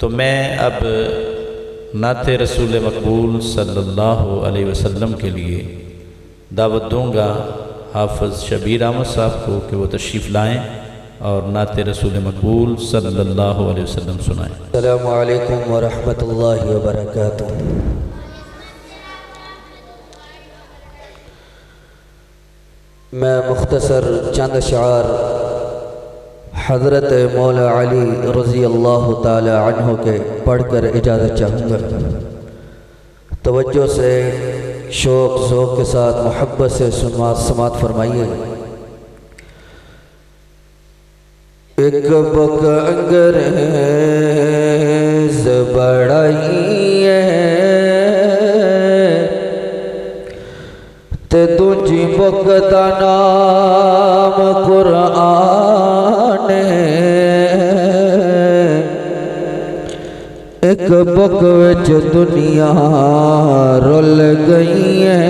तो मैं अब नाते रसूल मकबूल सल्लल्लाहु अलैहि वसल्लम के लिए दावत दूँगा हाफ़िज़ शबीर अहमद साहब को कि वो तशरीफ़ लाएँ और नाते रसूल मकबूल सल्लल्लाहु अलैहि वसल्लम सुनाएँ। अस्सलामु अलैकुम व रहमतुल्लाहि व बरकातुहू। मैं मुख्तसर चंद अशआर हज़रत मौला अली रज़ी अल्लाह ताला अन्हु के पढ़कर इजाज़त चाहूँगा। तवज्जो से शौक़ ज़ौक़ के साथ मोहब्बत से समात फरमाइए। एक बक अंग्रेज़ बड़ाइए ते दूजी बक दा नाम कुरान एक बक विच दुनिया रुल गई है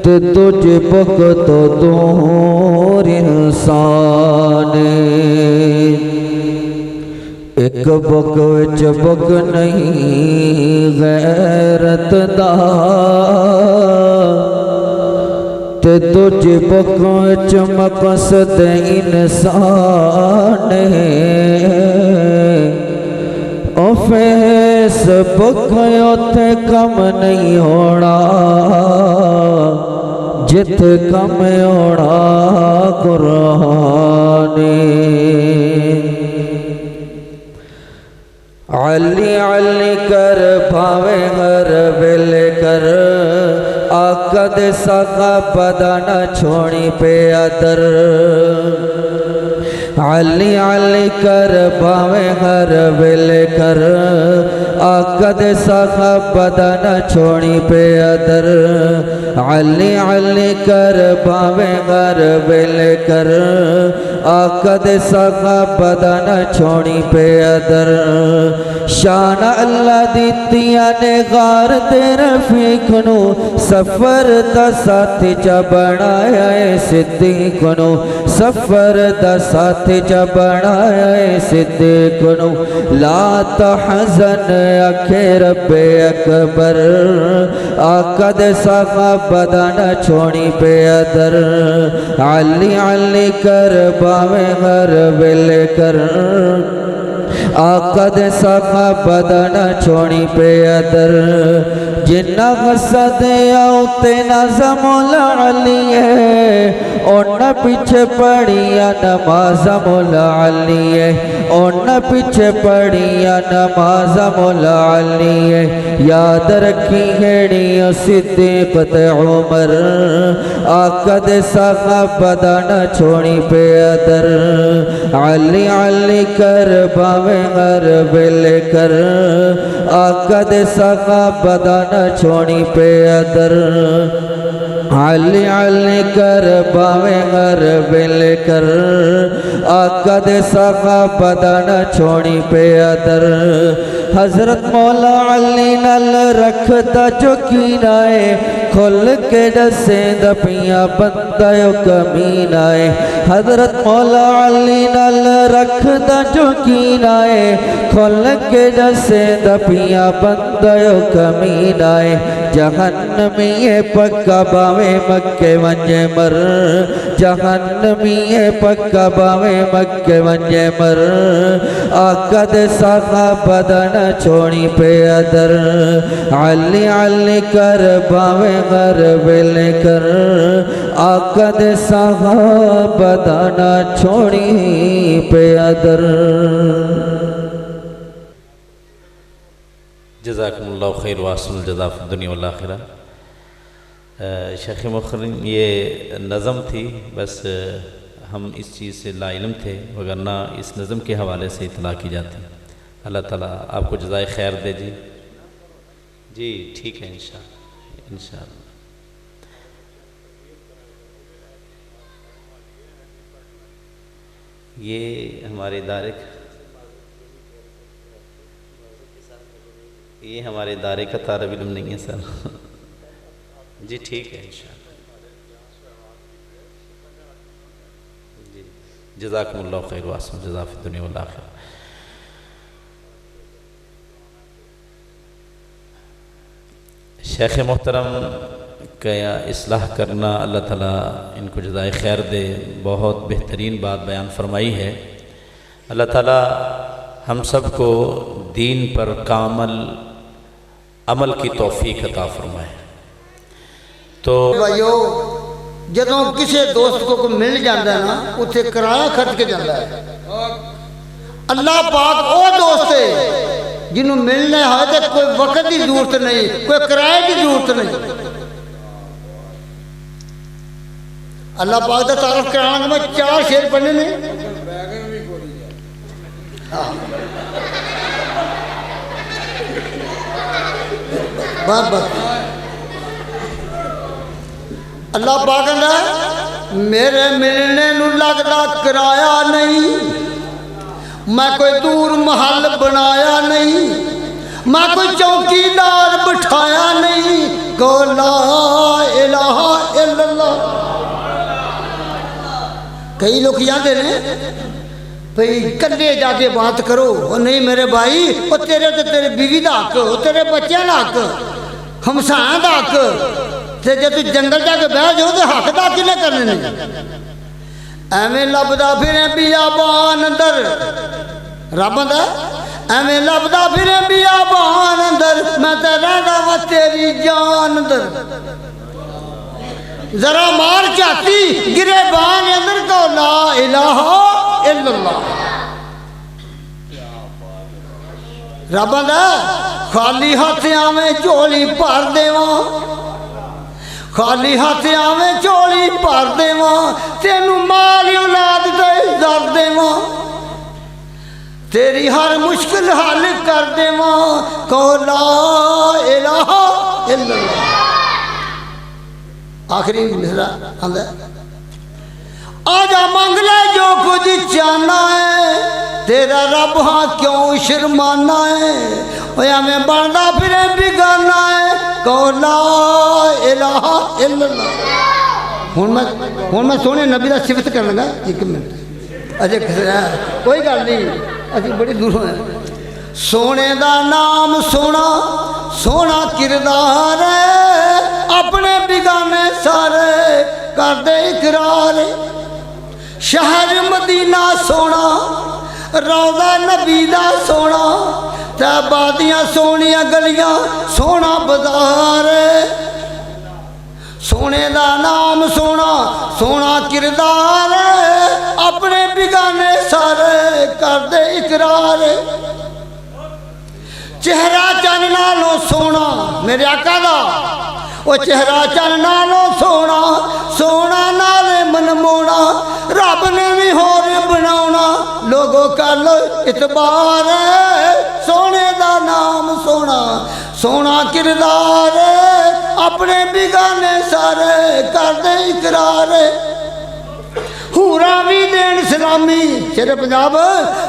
ते दूजे बक तो दूर इंसान एक बक विच बक नहीं गैरत दा ते दूजे बक विच मकसद इंसान ओ फेसबुक उत्थे कम नहीं होना जिथे कम होना कुरान। अली अली कर भावे हर वेले कर आका दे सगा बदाना छोड़ी पे अदर। अली अली कर भावे हर वेले कर आका दे सगा बदाना छोड़ी पे अदर। अली अली कर भावे हर वेले कर आका दे सगा बदाना छोड़ी पे अदर। शान अल्लाह दित्तियां ने गार ते रफीक नू सफर दा साथी चा बनाया है सिद्दीक नू सफर दा साथी चा बनाया है सिद्दीक नू। ला तहज़न आखे रब्बे अकबर आका दे सगा बदाना छोड़ी पे अदर। अली अली कर बावे हर वेले कर आका दे सगा बदाना छोड़ी पे अदर। जिन्ना गसद आउते नाज़ मौला अली है ओना पीछे पड़िया नमाज मौला अली है ओना पीछे पड़िया नमाज मौला अली है। याद रखी हेड़ी सिद्दीक ते उमर आका दे सगा बदाना छोड़ी पे अदर। अली अली कर बावे हर वेले कर आका दे सगा बदाना छोड़ी पे अदर। अली अली कर बावे हर वेले कर आका दे सगा बदाना छोड़ी पे अदर। हजरत मौला अली नल रखदा जो कीनाए खुल के दसे दपिया बंदा कमीनाए। हजरत मौला अली नल रखदा जो कीनाए खुल के दसे दपिया बंदा कमीनाए। जहन्नमी ये पक्का बावे मक्के वंजे मर जहन्नमी ये पक्का बावे मक्के वंजे मर। आका दे सगा बदाना छोड़ी पे अदर। अली अली कर बावे हर वेले कर आका दे सगा बदाना छोड़ी पे अदर। जज़ाकुमुल्लाहु खैर वासल जज़ा फ़िद दुनिया वल आखिरा। शेख़ मुखर्रम ये नज़म थी, बस हम इस चीज़ से लाइल्म थे वगरना इस नज़म के हवाले से इत्तला की जाती। अल्लाह ताला आपको जज़ाए खैर दे जी ठीक है इंशाअल्लाह इंशाअल्लाह। ये हमारे दायरे का तालिब इल्म नहीं है सर। जी ठीक है इंशाअल्लाह जी। जज़ाकुमुल्लाहु खैर वासन जज़ा फ़िद दुनिया वल आखिरा। शेख मोहतरम का इस्लाह करना, अल्लाह ताला इनको जज़ाए खैर दे, बहुत बेहतरीन बात बयान फरमाई है। अल्लाह ताला हम सब को दीन पर कामल अमल की तौफीक अता फरमाए। तो भाइयों, जदों किसी दोस्त को मिल जाता है ना, उत्थे किराया खर्च के जाता है। अल्लाह पाक वो दोस्त है जिन्होंने मिलना है तो कोई वक्त की जरूरत नहीं, कोई किराए की जरूरत नहीं। अल्लाह पाक का तारफ कराना मैं 4 शेर पढ़ने ने। बस बस अल्लाह पाक कहता मेरे मिलने नू लगदा किराया नहीं, मैं कोई दूर महल बनाया नहीं, मैं कोई चौकीदार बिठाया नहीं। को ला इलाहा इल्लल्लाह। कई लोग कहते हैं भाई कल्ले जाके बात करो। और नहीं मेरे भाई, वो तेरे तो तेरे बीवी का हक, वो तेरे बच्चों का हक, हमसाया का हक। ते जे तू जंगल जाके बह जाओ तो हक का किने करने नहीं। एवें लभदा फिरे बियाबान अंदर, रब आंदा एवें लभदा फिरे बियाबान अंदर, मैं तो रहना वा तेरी जान अंदर। जरा मार चाहती गिरेबान अंदर को ला इलाहा इल्लल्लाह। रब आंदा खाली हाथ आवे झोली भर देवा, खाली हाथ आवे झोली भर देवा, तेनू माल औलाद दे दर देवा, तेरी हर मुश्किल हल कर देवा। को ला इलाहा इल्लल्लाह। आखिरी मिसरा आंदा आजा मंग ले जो कुछ चाहना है, तेरा रब हाँ क्यों शर्माना है। ओया मैं बनदा फिरे बिगाना है। को ला इलाहा इल्लल्लाह। हुण मैं सोने नबी का सिफत कर लगा। 1 मिनट अजे कोई गल नहीं, अभी बड़ी दूरों है। सोने का नाम सोना, सोना किरदार है, अपने बिगाने सारे कर दे इकरार। शहर मदीना सोना, रौदा नबी दा सोना, तैबा दियां सोनिया गलियां, सोना बाजार। सोने का नाम सोना, सोना किरदार, अपने बिगाने सारे कर दे इकरार। चेहरा चन नालों सोना मेरे आका दा, वो चेहरा चन नालों सोना, सोना नाले मनमोना, रब ने भी होर बनाना, लोगों कर लो इतबार। सोने का नाम सोना, सोना किरदार, अपने बिगाने सारे कर दे इकरार। हूरा भी देन सलामी, शेरे पंजाब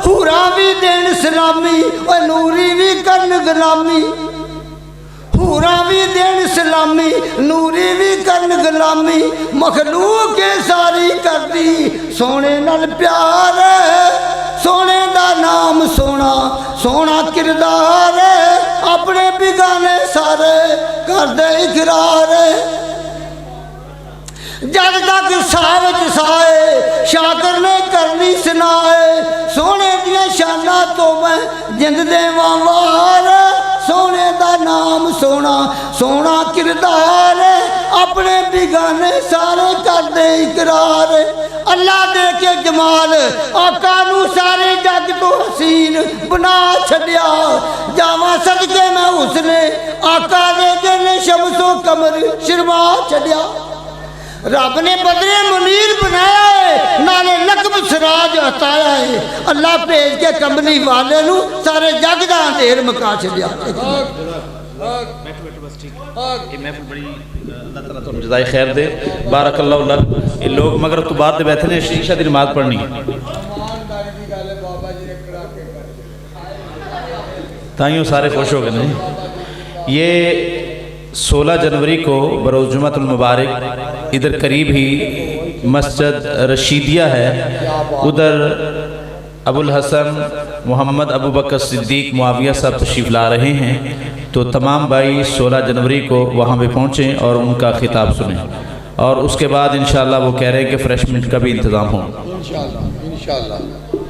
हूरा भी देन सलामी, और नूरी भी करन गुलामी। हूरा भी देन सलामी, नूरी भी करन गुलामी, मखलूक के सारी करदी सोने नाल प्यार। सोने का नाम सोना, सोना किरदार, अपने बिगाने सारे कर दे इकरार। जद तक सावच साए शाकर ने करनी सुनाए, सोने दिया शाना तो मैं जिंद देवां वार। सोने का नाम सोना, सोना किरदार, अपने बिगाने सारे कर दे इकरार। अल्लाह दे के जमाल आका नू सारे जग तो हसीन बना छड़िया, जावा सदके मैं उसने आका दे दिल शमसो कमर शर्मा छड़िया। रब ने बदरे मुनीर बनाया है, नाले लकब सिराज हटाया है। अल्लाह भेज के कमली वाले नू सारे जग दा अंधेर मका छड़िया। जज़ाए खैर दे, बारकल्लाहु लक। ये लोग मगर तो बाद बैठे ने शीशा दी नमाज पढ़नी ताइयों सारे खुश हो गए नहीं। ये 16 जनवरी को बरोज़ जुम्मतुल मुबारक इधर करीब ही मस्जिद रशीदिया है, उधर अबुल हसन मोहम्मद अबू बकर सिद्दीक मुआविया साहब तशरीफ़ ला रहे हैं, तो तमाम भाई 16 जनवरी को वहाँ पे पहुँचें और उनका खिताब सुनें। और उसके बाद इंशाअल्लाह वो कह रहे हैं कि फ्रेशमेंट का भी इंतज़ाम हो। इंशाअल्लाह।